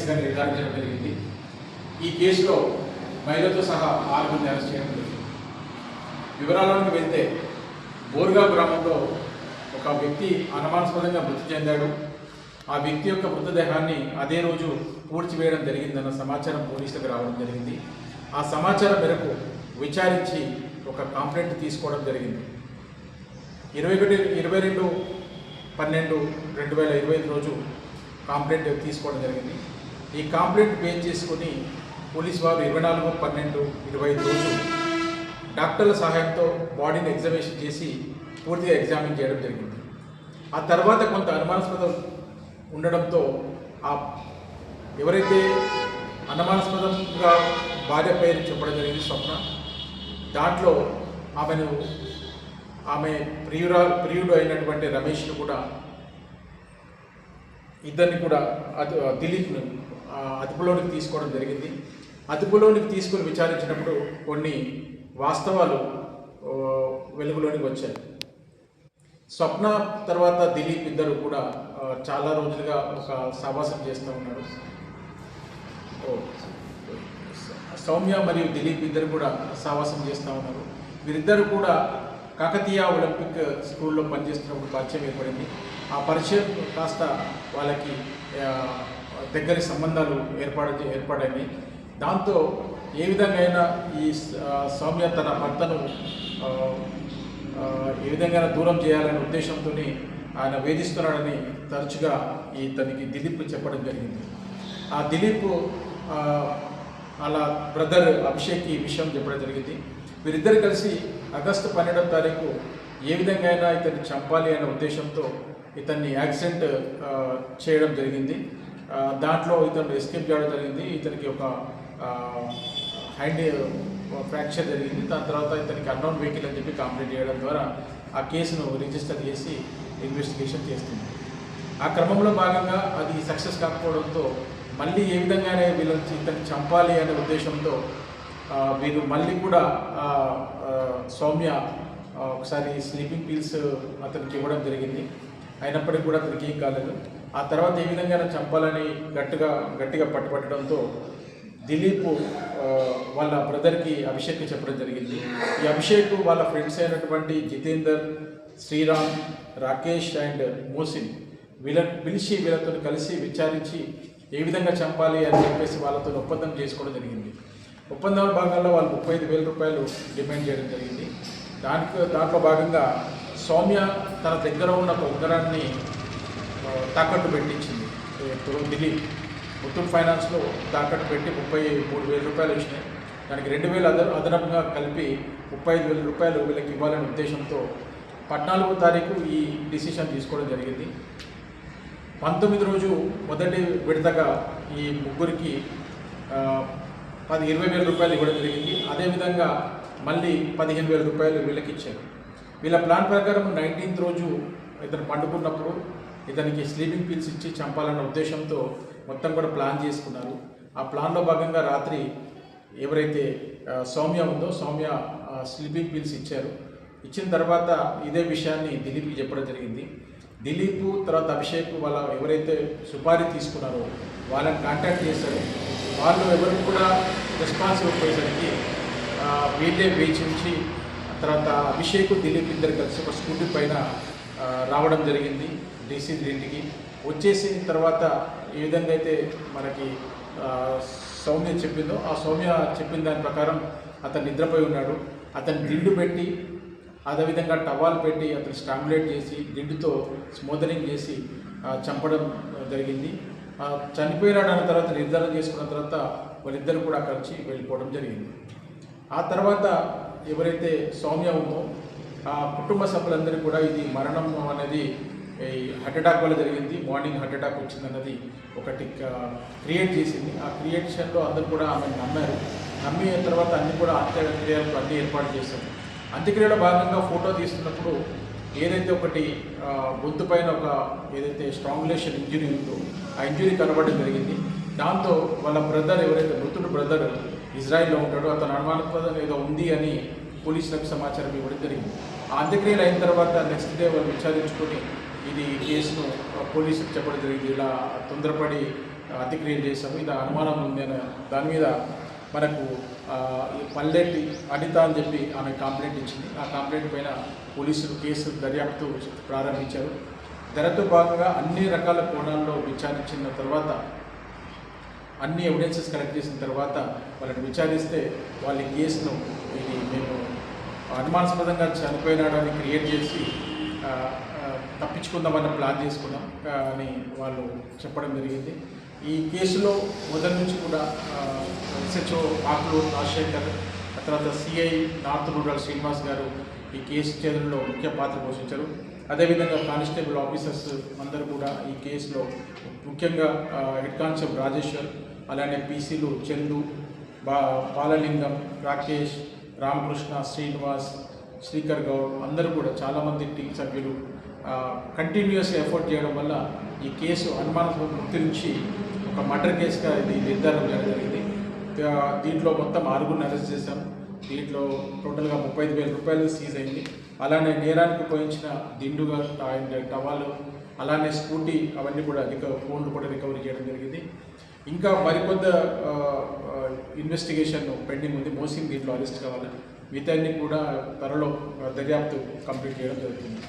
కేసుగా నిర్ధారించడం జరిగింది. ఈ కేసులో మహిళతో సహా 6 మంది అరెస్ట్ చేయడం జరిగింది. వివరాల్లోకి వెళ్తే బోర్గా గ్రామంలో ఒక వ్యక్తి అనుమానాస్పదంగా మృతి చెందాడు. ఆ వ్యక్తి యొక్క మృతదేహాన్ని అదే రోజు పూడ్చివేయడం జరిగిందన్న సమాచారం పోలీసులకు రావడం జరిగింది. ఆ సమాచారం మేరకు విచారించి ఒక కంప్లైంట్ తీసుకోవడం జరిగింది. 22/12/2025 రోజు కంప్లైంట్ తీసుకోవడం జరిగింది. ఈ కంప్లైంట్ బేస్ చేసుకుని పోలీసు వారు 24/12/25 రోజు డాక్టర్ల సహాయంతో బాడీని ఎగ్జామినేషన్ చేసి పూర్తిగా ఎగ్జామిన్ చేయడం జరిగింది. ఆ తర్వాత కొంత అనుమానాస్పదం ఉండడంతో ఎవరైతే అనుమానాస్పదంగా భార్య పేరు చెప్పడం జరిగింది స్వప్న, దాంట్లో ఆమె ప్రియుడు అయినటువంటి రమేష్ను కూడా ఇద్దరిని కూడా దిలీప్ను అదుపులోనికి తీసుకోవడం జరిగింది. అదుపులోనికి తీసుకుని విచారించినప్పుడు కొన్ని వాస్తవాలు వెలుగులోనికి వచ్చాయి. స్వప్న తర్వాత దిలీప్ ఇద్దరు కూడా చాలా రోజులుగా ఒక సావాసం చేస్తూ ఉన్నారు. సౌమ్య మరియు దిలీప్ ఇద్దరు కూడా సావాసం చేస్తూ ఉన్నారు. వీరిద్దరు కూడా కాకతీయ ఒలింపిక్ స్కూల్లో పనిచేస్తున్నప్పుడు పరిచయం ఏర్పడింది. ఆ పరిచయం కాస్త వాళ్ళకి దగ్గరి సంబంధాలు ఏర్పడాయి. దాంతో ఏ విధంగా అయినా ఈ సౌమ్య తన భర్తను ఏ విధంగా దూరం చేయాలనే ఉద్దేశంతో ఆయన వేధిస్తున్నాడని తరచుగా తనకి దిలీప్ చెప్పడం జరిగింది. ఆ దిలీప్ అలా బ్రదర్ అభిషేక్ ఈ విషయం చెప్పడం జరిగింది. వీరిద్దరు కలిసి ఆగస్టు 12వ తారీఖు ఏ విధంగా అయినా ఇతన్ని చంపాలి అనే ఉద్దేశంతో ఇతన్ని యాక్సిడెంట్ చేయడం జరిగింది. దాంట్లో ఇతను ఎస్కేప్ చేయడం జరిగింది. ఇతనికి ఒక హ్యాండ్ ఫ్రాక్చర్ జరిగింది. దాని తర్వాత ఇతనికి అన్నోన్ వెహికల్ అని చెప్పి కంప్లైంట్ చేయడం ద్వారా ఆ కేసును రిజిస్టర్ చేసి ఇన్వెస్టిగేషన్ చేస్తుంది. ఆ క్రమంలో భాగంగా అది సక్సెస్ కాకపోవడంతో మళ్ళీ ఏ విధంగానే వీళ్ళని ఇతన్ని చంపాలి అనే ఉద్దేశంతో వీరు మళ్ళీ కూడా సౌమ్య ఒకసారి స్లీపింగ్ పిల్స్ అతనికి ఇవ్వడం జరిగింది. అయినప్పటికీ కూడా అతనికి ఏం కాలేదు. ఆ తర్వాత ఏ విధంగా చంపాలని గట్టిగా పట్టుబట్టడంతో దిలీప్ వాళ్ళ బ్రదర్కి అభిషేక్కి చెప్పడం జరిగింది. ఈ అభిషేక్ వాళ్ళ ఫ్రెండ్స్ అయినటువంటి జితేందర్, శ్రీరామ్, రాకేష్ అండ్ మోసిన్ పిలిచి వీళ్ళతో కలిసి విచారించి ఏ విధంగా చంపాలి అని చెప్పేసి వాళ్ళతో ఒప్పందం చేసుకోవడం జరిగింది. ఒప్పందంలో భాగంగా వాళ్ళు 35,000 రూపాయలు డిమాండ్ చేయడం జరిగింది. దాంట్లో భాగంగా సౌమ్య తన దగ్గర ఉన్న ఒక ఉంగరాన్ని తాకట్టు పెట్టించింది. దిలీప్ ముత్తూట్ ఫైనాన్స్లో తాకట్టు పెట్టి 33,000 రూపాయలు వచ్చినాయి. దానికి 2,000 అదనంగా కలిపి 35,000 రూపాయలు వీళ్ళకి ఇవ్వాలనే ఉద్దేశంతో 14వ తారీఖు ఈ డిసిషన్ తీసుకోవడం జరిగింది. 19 రోజు మొదటి విడతగా ఈ ముగ్గురికి 20,000 రూపాయలు ఇవ్వడం జరిగింది. అదేవిధంగా మళ్ళీ 15,000 రూపాయలు వీళ్ళకి ఇచ్చారు. వీళ్ళ ప్లాన్ ప్రకారం 19th రోజు ఇతను పండుకున్నప్పుడు ఇతనికి స్లీపింగ్ పిల్స్ ఇచ్చి చంపాలన్న ఉద్దేశంతో మొత్తం కూడా ప్లాన్ చేసుకున్నారు. ఆ ప్లాన్లో భాగంగా రాత్రి ఎవరైతే సౌమ్య ఉందో సౌమ్య స్లీపింగ్ పిల్స్ ఇచ్చారు. ఇచ్చిన తర్వాత ఇదే విషయాన్ని దిలీప్కి చెప్పడం జరిగింది. దిలీప్ తర్వాత అభిషేక్ వాళ్ళ ఎవరైతే సుపారీ తీసుకున్నారో వాళ్ళని కాంటాక్ట్ చేశారు. వాళ్ళు ఎవరికి కూడా రెస్పాన్స్ ఇవ్వకపోయేసరికి వీళ్ళే వేచి ఉంచి తర్వాత అభిషేక్ దిలీప్ ఇద్దరు కలిసి ఒక స్కూటీ పైన రావడం జరిగింది డీసీ ఇంటికి. వచ్చేసిన తర్వాత ఏ విధంగా అయితే మనకి సౌమ్య చెప్పిందో ఆ సౌమ్య చెప్పిన దాని ప్రకారం అతను నిద్రపోయి ఉన్నాడు. అతను దిండు పెట్టి అదేవిధంగా టవాల్ పెట్టి అతను స్ట్రాంగులేట్ చేసి దిండుతో స్మోదరింగ్ చేసి చంపడం జరిగింది. చనిపోయినాడు అన్న తర్వాత నిర్ధారణ చేసుకున్న తర్వాత వాళ్ళిద్దరు కూడా అక్కడి నుంచి వెళ్ళిపోవడం జరిగింది. ఆ తర్వాత ఎవరైతే సౌమ్య ఉందో ఆ కుటుంబ సభ్యులందరూ కూడా ఇది మరణం అనేది హార్ట్ అటాక్ వల్ల జరిగింది, మార్నింగ్ హార్ట్ అటాక్ వచ్చిందన్నది ఒకటి క్రియేట్ చేసింది. ఆ క్రియేషన్లో అందరూ కూడా ఆమెను నమ్మారు. నమ్మిన తర్వాత అన్ని కూడా అంత్యక్రియలకు అన్ని ఏర్పాటు చేశారు. అంత్యక్రియలో భాగంగా ఫోటో తీస్తున్నప్పుడు ఏదైతే ఒకటి గొంతు పైన ఒక ఏదైతే స్ట్రాంగులేషన్ ఇంజురీ ఉందో ఆ ఇంజురీ కనబడడం జరిగింది. దాంతో వాళ్ళ బ్రదర్ ఎవరైతే మృతుడు బ్రదర్ ఇజ్రాయిల్లో ఉంటాడో అతను అనుమానాస్పదం ఏదో ఉంది అని పోలీసులకు సమాచారం ఇవ్వడం జరిగింది. ఆ అంత్యక్రియలు అయిన తర్వాత నెక్స్ట్ డే వాళ్ళు విచారించుకొని ఇది కేసును పోలీసులకు చెప్పడం జరిగింది. ఇలా తొందరపడి క్రియేట్ చేశాము. ఇది అనుమానం ఉంది అనే దాని మీద మనకు పల్లెటి అనిత అని చెప్పి ఆమె కంప్లైంట్ ఇచ్చింది. ఆ కంప్లైంట్ పైన పోలీసులు కేసు దర్యాప్తు ప్రారంభించారు. దర్యాప్తు భాగంగా అన్ని రకాల కోణాల్లో విచారించిన తర్వాత అన్ని ఎవిడెన్సెస్ కలెక్ట్ చేసిన తర్వాత వాళ్ళని విచారిస్తే వాళ్ళ కేసును ఇది మేము అనుమానాస్పదంగా చనిపోయినాడని క్రియేట్ చేసి తప్పించుకుందామని ప్లాన్ చేసుకున్నాం అని వాళ్ళు చెప్పడం జరిగింది. ఈ కేసులో మొదటి నుంచి కూడా ఎస్హెచ్ఓ ఆకులూరు రాజశేఖర్, తర్వాత సిఐ నార్త్ రూరల్ శ్రీనివాస్ గారు ఈ కేసు ఛేదనలో ముఖ్య పాత్ర పోషించారు. అదేవిధంగా కానిస్టేబుల్ ఆఫీసర్స్ అందరూ కూడా ఈ కేసులో ముఖ్యంగా హెడ్ కానిస్టేబుల్ రాజేశ్వర్, అలానే పీసీలు చందు, బాలలింగం, రాకేష్, రామకృష్ణ, శ్రీనివాస్, శ్రీకర్ గౌడ్ అందరూ కూడా చాలామంది టీం సభ్యులు కంటిన్యూస్గా ఎఫర్ట్ చేయడం వల్ల ఈ కేసు అనుమానాస్పద గుర్తించి ఒక మర్డర్ కేసుగా ఇది నిర్ధారణ చేయడం జరిగింది. దీంట్లో మొత్తం 6గురిని అరెస్ట్ చేశాం. దీంట్లో టోటల్గా 35,000 రూపాయలు సీజ్ అయింది. అలానే నేరానికి ఉపయోగించిన దిండుగా అండ్ టవాలు, అలానే స్కూటీ అవన్నీ కూడా ఫోన్లు కూడా రికవరీ చేయడం జరిగింది. ఇంకా మరికొంత ఇన్వెస్టిగేషన్ పెండింగ్ ఉంది. మోసింగ్ దీంట్లో అరెస్ట్ కావాలి. మిగతాన్ని కూడా త్వరలో దర్యాప్తు కంప్లీట్ చేయడం జరుగుతుంది.